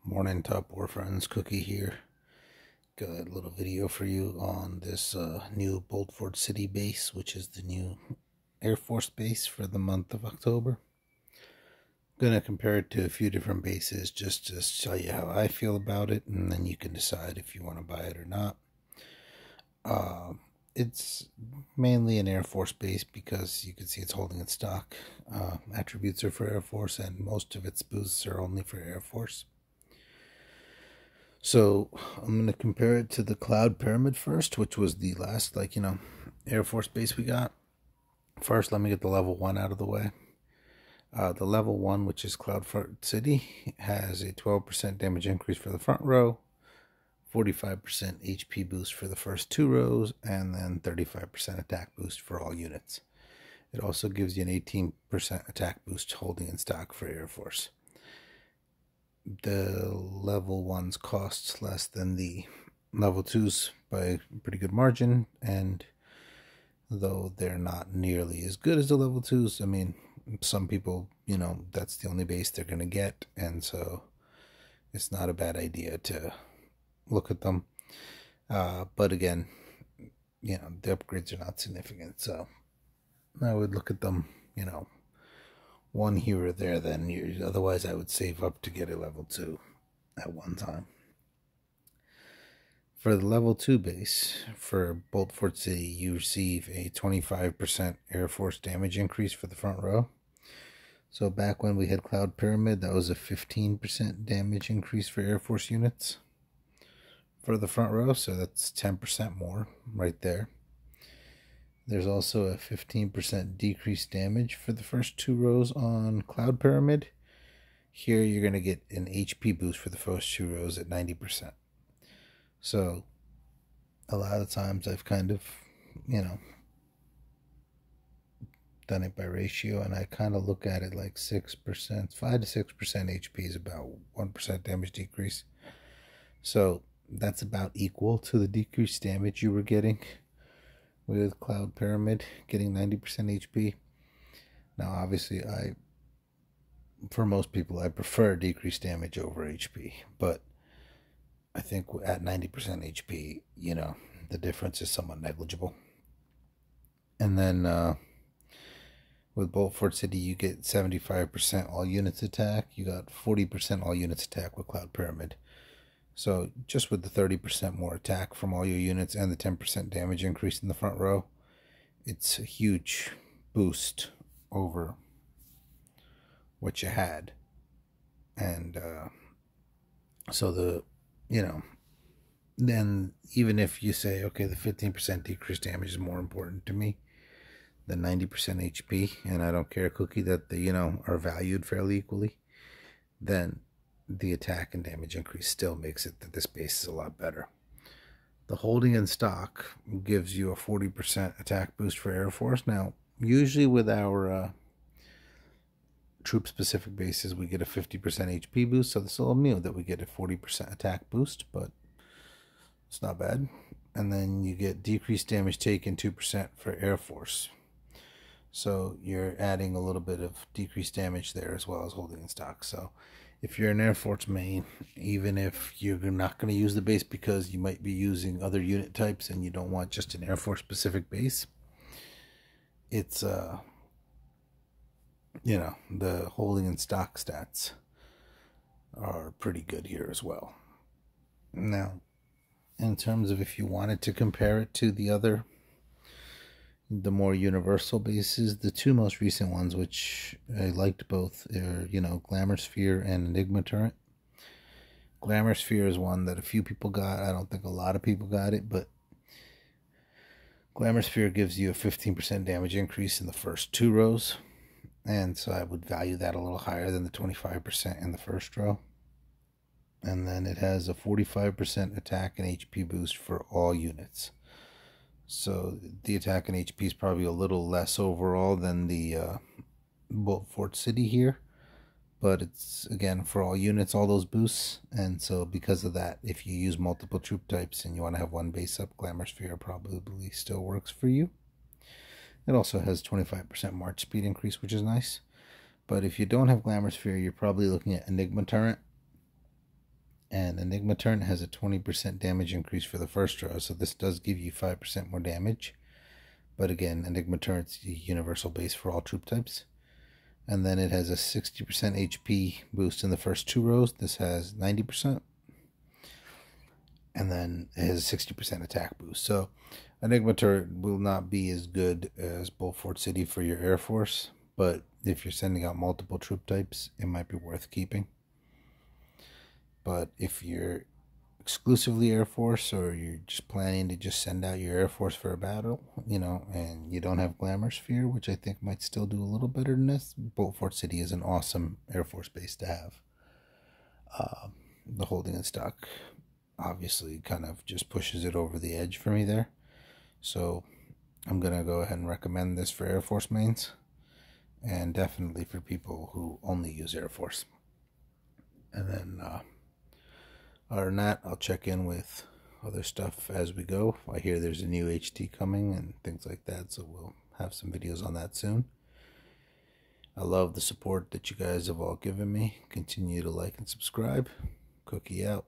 Morning, Top War friends. Cookie here. Got a little video for you on this new Boltfort City base, which is the new Air Force base for the month of October. Gonna compare it to a few different bases just to show you how I feel about it, and then you can decide if you want to buy it or not. It's mainly an Air Force base because you can see it's holding its stock. Attributes are for Air Force, and most of its boosts are only for Air Force. So I'm going to compare it to the Cloud Pyramid first, which was the last, Air Force base we got. First, let me get the level 1 out of the way. The level 1, which is Boltfort City, has a 12% damage increase for the front row, 45% HP boost for the first 2 rows, and then 35% attack boost for all units. It also gives you an 18% attack boost holding in stock for Air Force. The level 1s costs less than the level 2s by a pretty good margin, and though they're not nearly as good as the level 2s, I mean, some people, that's the only base they're going to get, and so it's not a bad idea to look at them. But again, the upgrades are not significant, so I would look at them, one here or there, then otherwise I would save up to get a level 2 at one time. For the level 2 base, for Boltfort City, you receive a 25% Air Force damage increase for the front row. So back when we had Cloud Pyramid, that was a 15% damage increase for Air Force units for the front row, so that's 10% more right there. There's also a 15% decreased damage for the first 2 rows on Cloud Pyramid. Here you're going to get an HP boost for the first 2 rows at 90%. So a lot of times I've kind of, done it by ratio, and I kind of look at it like 6%, 5 to 6% HP is about 1% damage decrease. So that's about equal to the decreased damage you were getting with Cloud Pyramid, getting 90% HP. Now, obviously, for most people, I prefer decreased damage over HP, but I think at 90% HP, the difference is somewhat negligible. And then with Boltfort City, you get 75% all units attack. You got 40% all units attack with Cloud Pyramid. So just with the 30% more attack from all your units and the 10% damage increase in the front row, it's a huge boost over what you had. And so then even if you say, okay, the 15% decreased damage is more important to me than 90% HP, and I don't care, Cookie, that they, are valued fairly equally, then the attack and damage increase still makes it that this base is a lot better. The holding in stock gives you a 40% attack boost for Air Force. Now, usually with our troop-specific bases, we get a 50% HP boost, so this is a little new that we get a 40% attack boost, but it's not bad. And then you get decreased damage taken 2% for Air Force. So you're adding a little bit of decreased damage there as well as holding in stock. So if you're an Air Force main, even if you're not going to use the base because you might be using other unit types and you don't want just an Air Force specific base, it's the holding in stock stats are pretty good here as well. Now, in terms of if you wanted to compare it to the more universal bases, the 2 most recent ones, which I liked both, are, Glamour Sphere and Enigma Turret. Glamour Sphere is one that a few people got. I don't think a lot of people got it, but Glamour Sphere gives you a 15% damage increase in the first 2 rows, and so I would value that a little higher than the 25% in the first row. And then it has a 45% attack and HP boost for all units. So the attack and HP is probably a little less overall than the Boltfort City here. But it's, again, for all units, all those boosts. And so because of that, if you use multiple troop types and you want to have one base up, Glamour Sphere probably still works for you. It also has 25% march speed increase, which is nice. But if you don't have Glamour Sphere, you're probably looking at Enigma Turret. And Enigma turn has a 20% damage increase for the first draw, so this does give you 5% more damage. But again, Enigma turn is the universal base for all troop types. And then it has a 60% HP boost in the first 2 rows. This has 90%. And then it has a 60% attack boost. So Enigma turret will not be as good as Boltfort City for your Air Force, but if you're sending out multiple troop types, it might be worth keeping. But if you're exclusively Air Force, or you're just planning to just send out your Air Force for a battle, and you don't have Glamour Sphere, which I think might still do a little better than this, Boltfort City is an awesome Air Force base to have. The holding in stock obviously kind of just pushes it over the edge for me there. So I'm going to go ahead and recommend this for Air Force mains, and definitely for people who only use Air Force. And then other than that, I'll check in with other stuff as we go. I hear there's a new HT coming and things like that, so we'll have some videos on that soon. I love the support that you guys have all given me. Continue to like and subscribe. Cookie out.